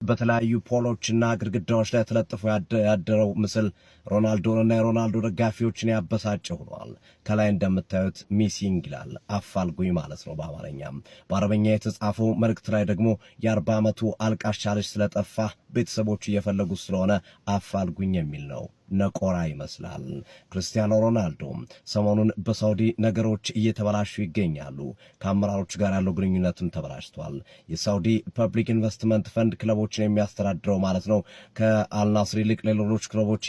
በተለያዩ ፖሎችና ግድግዳዎች ላይ ተለጥፎ ያደረው ምስል ሮናልዶንና የሮናልዶ ደጋፊዎችን ያበሳጨ ሆኗል። ከላይ እንደምታዩት ሚሲንግ ይላል፣ አፋልጉኝ ማለት ነው በአማርኛም። በአረበኛ የተጻፈው መልእክት ላይ ደግሞ የ40 ዓመቱ አልቃሻ ልጅ ስለጠፋ ቤተሰቦቹ እየፈለጉ ስለሆነ አፋልጉኝ የሚል ነው። ነቆራ ይመስላል። ክርስቲያኖ ሮናልዶ ሰሞኑን በሳውዲ ነገሮች እየተበላሹ ይገኛሉ። ከአመራሮች ጋር ያለው ግንኙነትም ተበላሽቷል። የሳውዲ ፐብሊክ ኢንቨስትመንት ፈንድ ክለቦችን የሚያስተዳድረው ማለት ነው ከአልናስር ይልቅ ሌሎች ክለቦች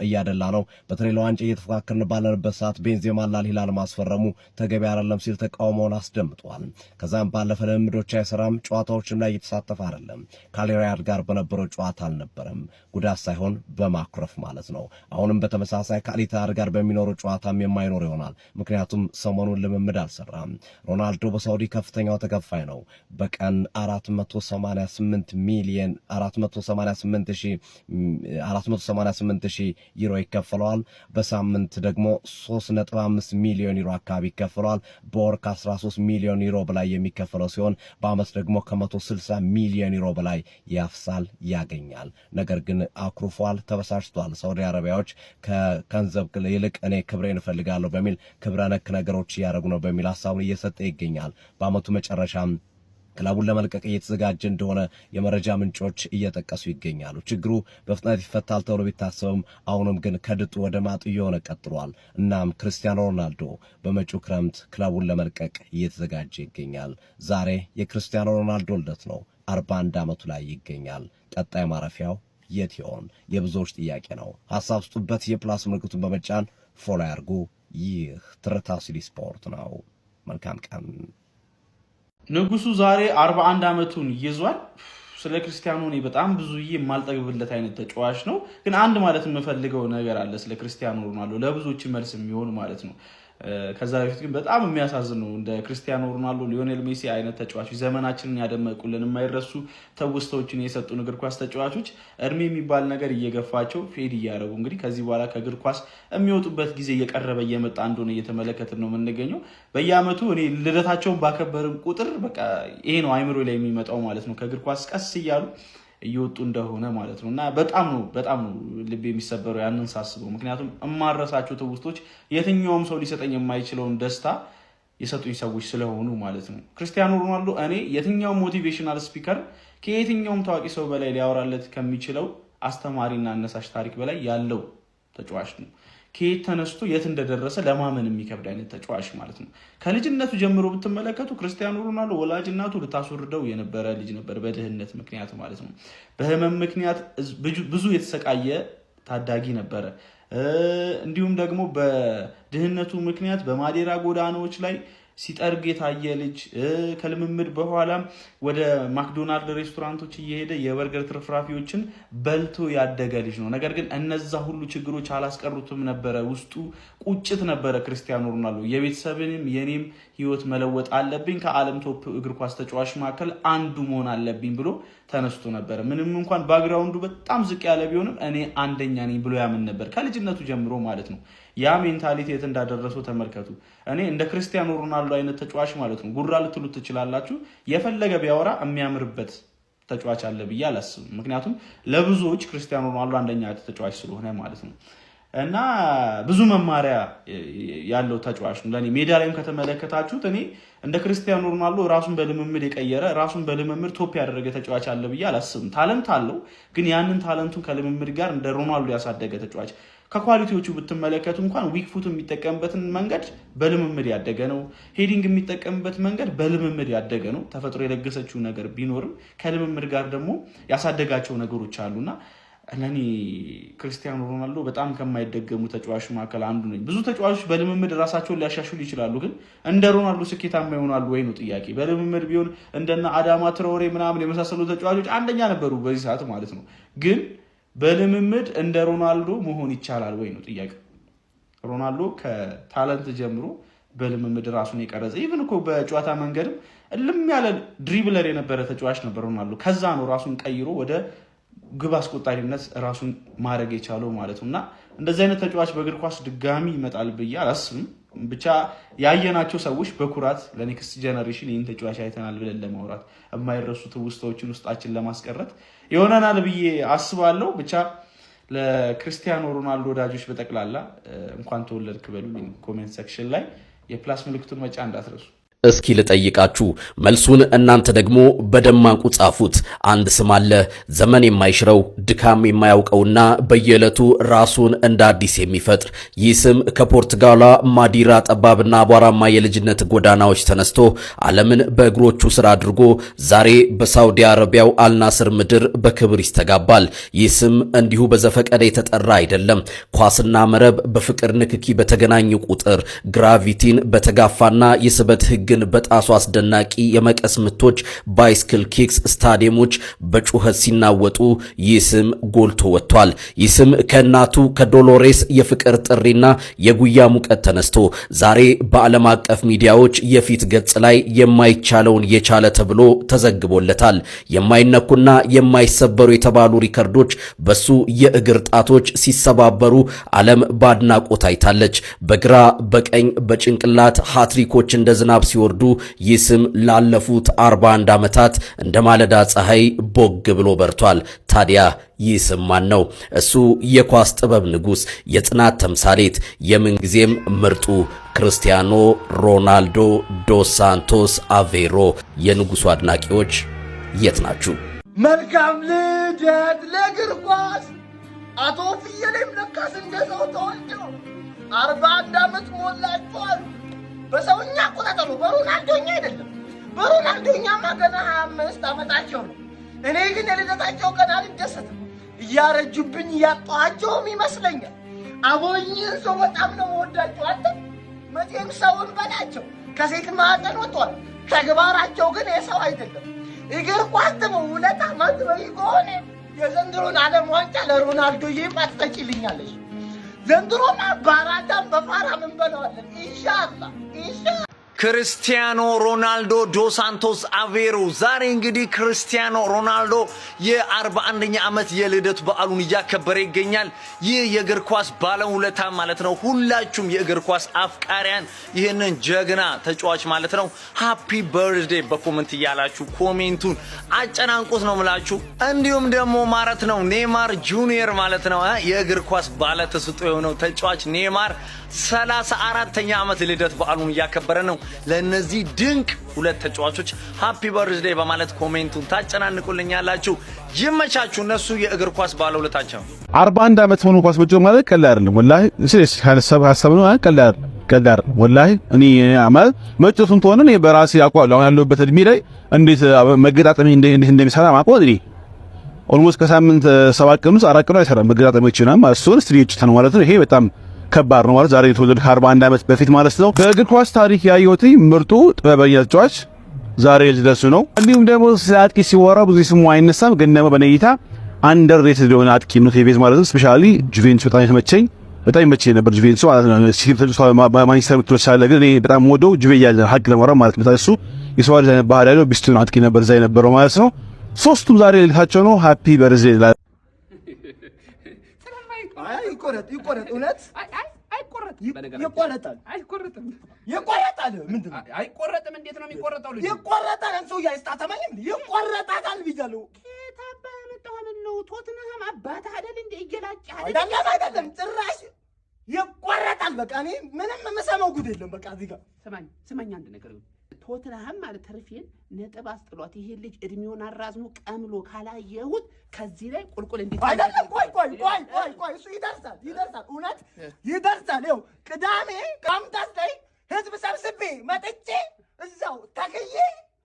እያደላ ነው። በተለይ ለዋንጫ እየተፎካከርን ባለንበት ሰዓት ቤንዜማና አልሂላል ማስፈረሙ ተገቢ አይደለም ሲል ተቃውሞውን አስደምጧል። ከዛም ባለፈ ልምምዶች አይሰራም፣ ጨዋታዎችም ላይ እየተሳተፈ አይደለም። ከአልሪያድ ጋር በነበረው ጨዋታ አልነበረም፣ ጉዳት ሳይሆን በማኩረፍ ማለት ነው። አሁንም በተመሳሳይ ከአልሂላል ጋር በሚኖረው ጨዋታም የማይኖር ይሆናል፣ ምክንያቱም ሰሞኑን ልምምድ አልሰራም። ሮናልዶ በሳውዲ ከፍተኛው ተከፋይ ነው። በቀን 488 ሺህ ዩሮ ይከፈለዋል። በሳምንት ደግሞ 3.5 ሚሊዮን ዩሮ አካባቢ ይከፈለዋል። በወር ከ13 ሚሊዮን ዩሮ በላይ የሚከፈለው ሲሆን በአመት ደግሞ ከ160 ሚሊዮን ዩሮ በላይ ያፍሳል ያገኛል። ነገር ግን አኩርፏል፣ ተበሳጭቷል። ሳውዲ አረቢያዎች ከገንዘብ ይልቅ እኔ ክብሬን እፈልጋለሁ በሚል ክብረ ነክ ነገሮች እያደረጉ ነው በሚል ሀሳቡን እየሰጠ ይገኛል። በአመቱ መጨረሻም ክለቡን ለመልቀቅ እየተዘጋጀ እንደሆነ የመረጃ ምንጮች እየጠቀሱ ይገኛሉ። ችግሩ በፍጥነት ይፈታል ተብሎ ቢታሰብም አሁንም ግን ከድጡ ወደ ማጡ እየሆነ ቀጥሏል። እናም ክርስቲያኖ ሮናልዶ በመጪው ክረምት ክለቡን ለመልቀቅ እየተዘጋጀ ይገኛል። ዛሬ የክርስቲያኖ ሮናልዶ ልደት ነው። 41 ዓመቱ ላይ ይገኛል። ቀጣይ ማረፊያው የት ይሆን? የብዙዎች ጥያቄ ነው። ሐሳብ ስጡበት። የፕላስ ምልክቱን በመጫን ፎሎ ያርጉ። ይህ ትርታ ሲቲ ስፖርት ነው። መልካም ቀን። ንጉሱ ዛሬ 41 ዓመቱን ይዟል። ስለ ክርስቲያኖ እኔ በጣም ብዙ የማልጠግብለት አይነት ተጫዋች ነው። ግን አንድ ማለት የምፈልገው ነገር አለ ስለ ክርስቲያኖ ሮናልዶ ለብዙዎች መልስ የሚሆን ማለት ነው። ከዛ በፊት ግን በጣም የሚያሳዝን ነው። እንደ ክርስቲያኖ ሮናልዶ፣ ሊዮኔል ሜሲ አይነት ተጫዋቾች ዘመናችንን ያደመቁልን የማይረሱ ተውስተዎችን የሰጡን እግር ኳስ ተጫዋቾች እድሜ የሚባል ነገር እየገፋቸው ፌድ እያደረጉ እንግዲህ ከዚህ በኋላ ከእግር ኳስ የሚወጡበት ጊዜ እየቀረበ እየመጣ እንደሆነ እየተመለከትን ነው የምንገኘው። በየአመቱ እኔ ልደታቸውን ባከበርን ቁጥር በቃ ይሄ ነው አይምሮ ላይ የሚመጣው ማለት ነው። ከእግር ኳስ ቀስ እያሉ እየወጡ እንደሆነ ማለት ነው። እና በጣም ነው ልብ የሚሰበረው ያንን ሳስበው። ምክንያቱም እማረሳቸው ትውስቶች የትኛውም ሰው ሊሰጠኝ የማይችለውን ደስታ የሰጡኝ ሰዎች ስለሆኑ ማለት ነው። ክርስቲያኖ ሮናልዶ እኔ የትኛውም ሞቲቬሽናል ስፒከር ከየትኛውም ታዋቂ ሰው በላይ ሊያወራለት ከሚችለው አስተማሪና አነሳሽ ታሪክ በላይ ያለው ተጫዋች ነው። ከየት ተነስቶ የት እንደደረሰ ለማመን የሚከብድ አይነት ተጫዋች ማለት ነው። ከልጅነቱ ጀምሮ ብትመለከቱ ክርስቲያኖ ሮናልዶ ወላጅ እናቱ ልታስወርደው የነበረ ልጅ ነበር፣ በድህነት ምክንያት ማለት ነው። በህመም ምክንያት ብዙ የተሰቃየ ታዳጊ ነበረ። እንዲሁም ደግሞ በድህነቱ ምክንያት በማዴራ ጎዳናዎች ላይ ሲጠርግ የታየ ልጅ፣ ከልምምድ በኋላም ወደ ማክዶናልድ ሬስቶራንቶች እየሄደ የበርገር ትርፍራፊዎችን በልቶ ያደገ ልጅ ነው። ነገር ግን እነዛ ሁሉ ችግሮች አላስቀሩትም ነበረ። ውስጡ ቁጭት ነበረ። ክርስቲያኖ ሮናልዶ የቤተሰብንም የኔም ህይወት መለወጥ አለብኝ፣ ከዓለም ቶፕ እግር ኳስ ተጫዋች መካከል አንዱ መሆን አለብኝ ብሎ ተነስቶ ነበረ። ምንም እንኳን ባክግራውንዱ በጣም ዝቅ ያለ ቢሆንም እኔ አንደኛ ነኝ ብሎ ያምን ነበር ከልጅነቱ ጀምሮ ማለት ነው። ያ ሜንታሊቲ የት እንዳደረሰው ተመልከቱ። እኔ እንደ ክርስቲያኖ ሮናልዶ አይነት ተጫዋች ማለት ነው ጉራ ልትሉት ትችላላችሁ፣ የፈለገ ቢያወራ የሚያምርበት ተጫዋች አለ ብዬ አላስብም። ምክንያቱም ለብዙዎች ክርስቲያኖ ሮናልዶ አንደኛ ተጫዋች ስለሆነ ማለት ነው። እና ብዙ መማሪያ ያለው ተጫዋች ነው ለኔ። ሜዳ ላይም ከተመለከታችሁት እኔ እንደ ክርስቲያኖ ሮናልዶ ራሱን በልምምድ የቀየረ ራሱን በልምምድ ቶፕ ያደረገ ተጫዋች አለ ብዬ አላስብም። ታለንት አለው፣ ግን ያንን ታለንቱን ከልምምድ ጋር እንደ ሮናልዶ ያሳደገ ተጫዋች ከኳሊቲዎቹ ብትመለከቱ እንኳን ዊክ ፉት የሚጠቀምበትን መንገድ በልምምድ ያደገ ነው። ሄዲንግ የሚጠቀምበት መንገድ በልምምድ ያደገ ነው። ተፈጥሮ የለገሰችው ነገር ቢኖርም ከልምምድ ጋር ደግሞ ያሳደጋቸው ነገሮች አሉና ለኔ ክርስቲያኖ ሮናልዶ በጣም ከማይደገሙ ተጫዋቾች መካከል አንዱ ነኝ። ብዙ ተጫዋቾች በልምምድ ራሳቸውን ሊያሻሽሉ ይችላሉ፣ ግን እንደ ሮናልዶ ስኬታማ ይሆናሉ ወይ ነው ጥያቄ። በልምምድ ቢሆን እንደና አዳማ ትራኦሬ ምናምን የመሳሰሉ ተጫዋቾች አንደኛ ነበሩ በዚህ ሰዓት ማለት ነው። ግን በልምምድ እንደ ሮናልዶ መሆን ይቻላል ወይ ነው ጥያቄ። ሮናልዶ ከታለንት ጀምሮ በልምምድ ራሱን የቀረጸ ኢቭን እኮ በጨዋታ መንገድም እልም ያለ ድሪብለር የነበረ ተጫዋች ነበር ሮናልዶ። ከዛ ነው ራሱን ቀይሮ ወደ ግብ አስቆጣሪነት ራሱን ማድረግ የቻለው ማለት ነው። እና እንደዚህ አይነት ተጫዋች በእግር ኳስ ድጋሚ ይመጣል ብዬ አላስብም። ብቻ ያየናቸው ሰዎች በኩራት ለኔክስት ጀነሬሽን ይህን ተጫዋች አይተናል ብለን ለማውራት የማይረሱት ውስጣዎችን ውስጣችን ለማስቀረት ይሆነናል ብዬ አስባለሁ። ብቻ ለክርስቲያኖ ሮናልዶ ወዳጆች በጠቅላላ እንኳን ተወለድክ በሉልኝ ኮሜንት ሴክሽን ላይ የፕላስ ምልክቱን መጫን እንዳትረሱ። እስኪ ልጠይቃችሁ መልሱን እናንተ ደግሞ በደማቁ ጻፉት። አንድ ስም አለ ዘመን የማይሽረው ድካም የማያውቀውና በየዕለቱ ራሱን እንደ አዲስ የሚፈጥር። ይህ ስም ከፖርቱጋሏ ማዲራ ጠባብና አቧራማ የልጅነት ጎዳናዎች ተነስቶ ዓለምን በእግሮቹ ስር አድርጎ ዛሬ በሳውዲ አረቢያው አልናስር ምድር በክብር ይስተጋባል። ይህ ስም እንዲሁ በዘፈቀደ የተጠራ አይደለም። ኳስና መረብ በፍቅር ንክኪ በተገናኙ ቁጥር ግራቪቲን በተጋፋና የስበት ህግን በጣሱ አስደናቂ የመቀስ ምቶች ባይስክል ኪክስ ስታዲየሞች በጩኸት ሲናወጡ ይህ ስም ጎልቶ ወጥቷል። ይህ ስም ከእናቱ ከዶሎሬስ የፍቅር ጥሪና የጉያ ሙቀት ተነስቶ ዛሬ በዓለም አቀፍ ሚዲያዎች የፊት ገጽ ላይ የማይቻለውን የቻለ ተብሎ ተዘግቦለታል። የማይነኩና የማይሰበሩ የተባሉ ሪከርዶች በሱ የእግር ጣቶች ሲሰባበሩ ዓለም ባድናቆት አይታለች። በግራ በቀኝ በጭንቅላት ሃትሪኮች እንደ ዝናብ ሲወርዱ ይህ ስም ላለፉት 41 ዓመታት እንደ ማለዳ ፀሐይ ቦግ ብሎ በርቷል። ታዲያ ይህ ስም ማን ነው? እሱ የኳስ ጥበብ ንጉስ፣ የጽናት ተምሳሌት፣ የምንጊዜም ምርጡ ክርስቲያኖ ሮናልዶ ዶስ ሳንቶስ አቬሮ። የንጉሱ አድናቂዎች የት ናችሁ? መልካም ልደት ለእግር ኳስ አቶ ፍየሌም ለካስ እንደሰው ተወልደው 41 ዓመት ሞላቸዋል። በሰውኛ አቆጣጠሩ በሮናልዶኛ አይደለም። በሮናልዶኛማ ገና 25 ዓመታቸው ነው። እኔ ግን የልደታቸው ቀን አልደሰትም። እያረጁብኝ እያጣኋቸውም ይመስለኛል። አቦኝን ሰው በጣም ነው መወዳቸው። አንተ መቼም ሰውን በላቸው ከሴት ማዕፀን ወጥቷል። ተግባራቸው ግን የሰው አይደለም። እግር ኳስ ደግሞ 2 ዓመት በይ ከሆነ የዘንድሮን ዓለም ዋንጫ ለሮናልዶ ይማጥጠቂልኛለሽ። ዘንድሮማ ባራዳም በፋራም እንበለዋለን ኢንሻአላህ ኢንሻአላህ። ክርስቲያኖ ሮናልዶ ዶስ ሳንቶስ አቬሮ ዛሬ እንግዲህ ክርስቲያኖ ሮናልዶ የ41ኛ ዓመት የልደት በዓሉን እያከበረ ይገኛል። ይህ የእግር ኳስ ባለውለታ ማለት ነው። ሁላችሁም የእግር ኳስ አፍቃሪያን ይህንን ጀግና ተጫዋች ማለት ነው ሃፒ በርዝዴይ በኮሜንት እያላችሁ ኮሜንቱን አጨናንቁት ነው ምላችሁ። እንዲሁም ደግሞ ማለት ነው ኔይማር ጁኒየር ማለት ነው የእግር ኳስ ባለ ተሰጥኦ የሆነው ተጫዋች ኔይማር 34ኛ ዓመት ልደት በዓሉን እያከበረ ነው። ለነዚህ ድንቅ ሁለት ተጫዋቾች ሃፒ በርዝዴይ በማለት ኮሜንቱን ታጨናንቁልኛላችሁ። ይመቻችሁ። እነሱ የእግር ኳስ ባለውለታቸው 41 ዓመት ሆኖ ኳስ መጫወት ማለት ቀላል አይደለም። ወላሂ እሺ ሐሳብ ነው ቀላል ወላሂ እኔ አማል መጫወቱን ተሆነ እኔ በራሴ አቋም አሁን ያለሁበት እድሜ ላይ እንዴት መገጣጠም እንዴት እንደሚሰራ ማቆም እኔ ኦልሞስት ከሳምንት 7 ቀን ውስጥ 4 ቀን አይሰራም መገጣጠሞችና ማለት ነው ስትሪች ተን ማለት ነው። ይሄ በጣም ከባድ ነው ማለት ዛሬ የተወለደ 41 ዓመት በፊት ማለት ነው። በእግር ኳስ ታሪክ ያየሁት ምርጡ ጥበበኛ ተጫዋች ዛሬ ልደሱ ነው። እንዲሁም ደግሞ ስለ አጥቂ ሲወራ ብዙ ስሙ አይነሳም፣ ግን ደግሞ በነይታ አንደርሬትድ የሆነ አጥቂ ነው ቴቬዝ ማለት ነው። ስፔሻሊ ጁቬንቱስ በጣም ይመቸኝ ነበር ጁቬንቱስ ማለት ነው። ሲፈልሱ ማንቸስተር ምትሮች ሳለ ግን እኔ በጣም ወዶ ጁቬ ያለ ሀቅ ለማውራት ማለት ነው። እሱ የሰው ልጅ ባህል ያለው ቢስቱን አጥቂ ነበር እዛ የነበረው ማለት ነው። ሶስቱም ዛሬ ልደታቸው ነው። ሃፒ በርዝዴይ ይቆረጥ እውነት ይቆረጣል። ምንድን ነው አይቆረጥም? እንዴት ነው የሚቆረጠው? ልጅ ይቆረጣል። አንሰው ያስታተማኝ ይቆረጣል ብያለሁ። ከታባ መጣሁን ነው ቶትንሃም አባት አይደል እንደ እየላጭ አይደለም ጭራሽ ይቆረጣል። በቃ እኔ ምንም የምሰማው ጉድ የለም። በቃ እዚህ ጋር ስማኝ አንድ ነገር ቶትንሃም ማለት ተርፌን ነጥብ አስጥሏት ይሄ ልጅ እድሜውን አራዝሞ ቀምሎ ካላየሁት ከዚህ ላይ ቁልቁል እንዴት አይደለም። ቆይ እሱ ይደርሳል። እውነት ይደርሳል። ይኸው ቅዳሜ ካምታስ ላይ ህዝብ ሰብስቤ መጥቼ እዛው ተክዬ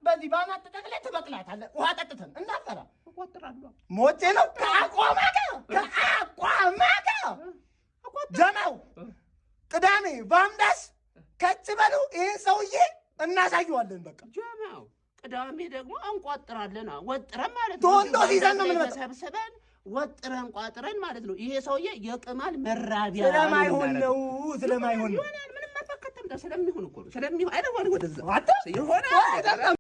በዚህ ባናት ተጠቅለህ ትበቅላታለህ። ውሃ ጠጥተን እንዳፈራ እቆጥራለሁ። ሞቼ ነው ከአቋማጋ ጀማው ቅዳሜ ባምዳስ ከች በሉ ይሄን ሰውዬ እናሳየዋለን። በቃ ጀማው ቅዳሜ ደግሞ እንቋጥራለን። ወጥረን ማለት ነው ቶንዶ ሲዘን ነው ምን ሰብስበን ወጥረን ቋጥረን ማለት ነው። ይሄ ሰውዬ የቅማል መራቢያ ስለማይሆን ነው ምንም አፈከተም ስለሚሆን እኮ ስለሚሆን አይደል ወደዛ ይሆናል